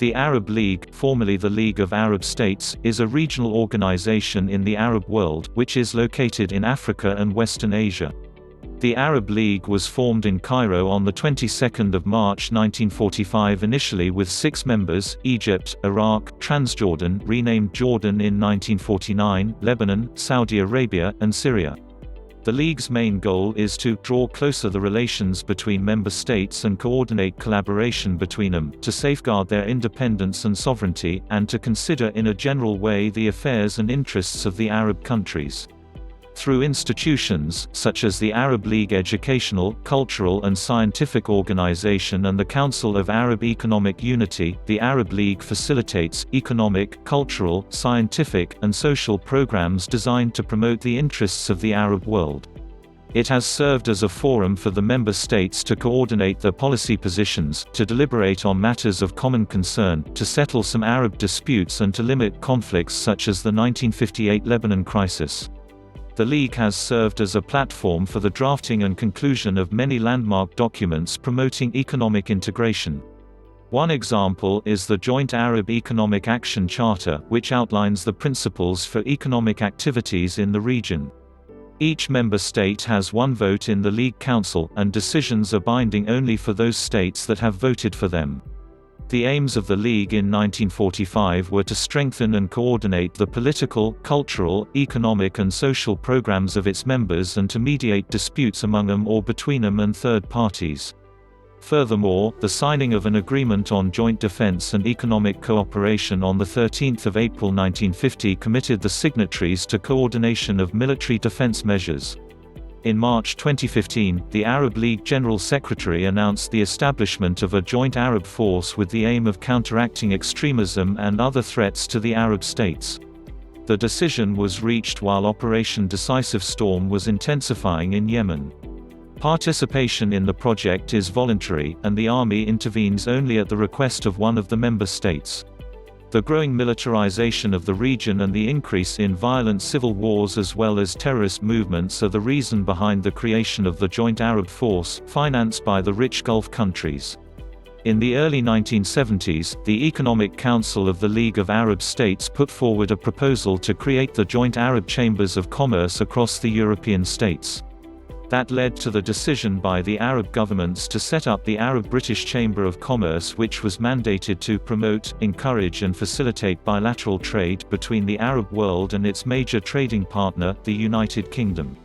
The Arab League, formerly the League of Arab States, is a regional organization in the Arab world, which is located in Africa and Western Asia. The Arab League was formed in Cairo on the 22nd of March 1945, initially with 6 members: Egypt, Iraq, Transjordan, renamed Jordan in 1949, Lebanon, Saudi Arabia, and Syria. The League's main goal is to draw closer the relations between member states and coordinate collaboration between them, to safeguard their independence and sovereignty, and to consider in a general way the affairs and interests of the Arab countries. Through institutions, such as the Arab League Educational, Cultural and Scientific Organization and the Council of Arab Economic Unity, the Arab League facilitates economic, cultural, scientific, and social programs designed to promote the interests of the Arab world. It has served as a forum for the member states to coordinate their policy positions, to deliberate on matters of common concern, to settle some Arab disputes and to limit conflicts such as the 1958 Lebanon crisis. The League has served as a platform for the drafting and conclusion of many landmark documents promoting economic integration. One example is the Joint Arab Economic Action Charter, which outlines the principles for economic activities in the region. Each member state has one vote in the League Council, and decisions are binding only for those states that have voted for them. The aims of the League in 1945 were to strengthen and coordinate the political, cultural, economic and social programs of its members and to mediate disputes among them or between them and third parties. Furthermore, the signing of an agreement on joint defense and economic cooperation on 13 April 1950 committed the signatories to coordination of military defense measures. In March 2015, the Arab League General Secretary announced the establishment of a joint Arab force with the aim of counteracting extremism and other threats to the Arab states. The decision was reached while Operation Decisive Storm was intensifying in Yemen. Participation in the project is voluntary, and the army intervenes only at the request of one of the member states. The growing militarization of the region and the increase in violent civil wars as well as terrorist movements are the reason behind the creation of the Joint Arab Force, financed by the rich Gulf countries. In the early 1970s, the Economic Council of the League of Arab States put forward a proposal to create the Joint Arab Chambers of Commerce across the European states. That led to the decision by the Arab governments to set up the Arab-British Chamber of Commerce, which was mandated to promote, encourage and facilitate bilateral trade between the Arab world and its major trading partner, the United Kingdom.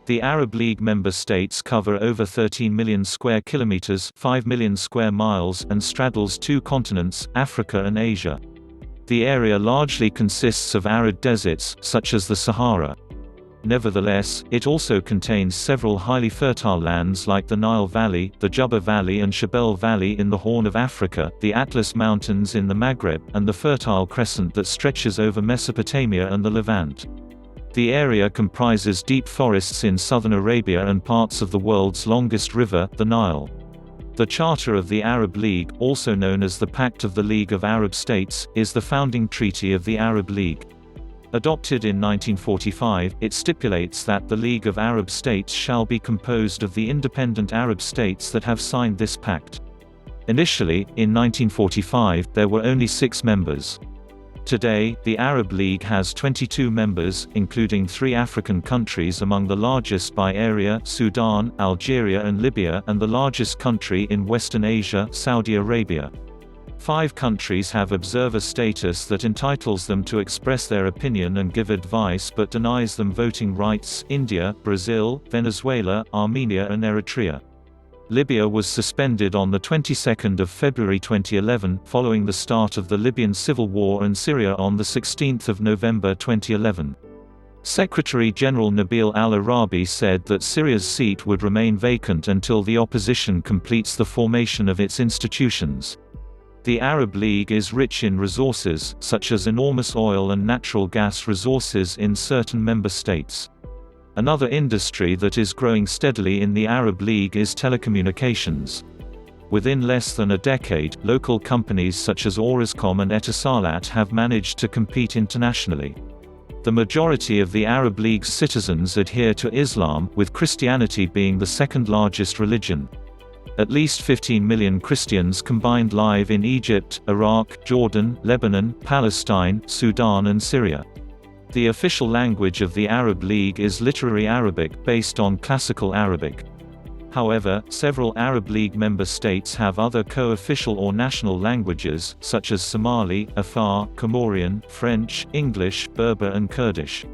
The Arab League member states cover over 13 million square kilometers, 5 million square miles, and straddles 2 continents, Africa and Asia. The area largely consists of arid deserts, such as the Sahara. Nevertheless, it also contains several highly fertile lands like the Nile Valley, the Juba Valley and Shabelle Valley in the Horn of Africa, the Atlas Mountains in the Maghreb, and the Fertile Crescent that stretches over Mesopotamia and the Levant. The area comprises deep forests in southern Arabia and parts of the world's longest river, the Nile. The Charter of the Arab League, also known as the Pact of the League of Arab States, is the founding treaty of the Arab League. Adopted in 1945, it stipulates that the League of Arab States shall be composed of the independent Arab states that have signed this pact. Initially, in 1945, there were only 6 members. Today, the Arab League has 22 members, including 3 African countries, among the largest by area, Sudan, Algeria and Libya, and the largest country in Western Asia, Saudi Arabia. 5 countries have observer status that entitles them to express their opinion and give advice but denies them voting rights: India, Brazil, Venezuela, Armenia and Eritrea. Libya was suspended on the 22nd of February 2011, following the start of the Libyan civil war, and Syria on the 16th of November 2011. Secretary-General Nabil al-Arabi said that Syria's seat would remain vacant until the opposition completes the formation of its institutions. The Arab League is rich in resources, such as enormous oil and natural gas resources in certain member states. Another industry that is growing steadily in the Arab League is telecommunications. Within less than a decade, local companies such as Orascom and Etisalat have managed to compete internationally. The majority of the Arab League's citizens adhere to Islam, with Christianity being the second largest religion. At least 15 million Christians combined live in Egypt, Iraq, Jordan, Lebanon, Palestine, Sudan and Syria. The official language of the Arab League is Literary Arabic based on Classical Arabic. However, several Arab League member states have other co-official or national languages, such as Somali, Afar, Comorian, French, English, Berber and Kurdish.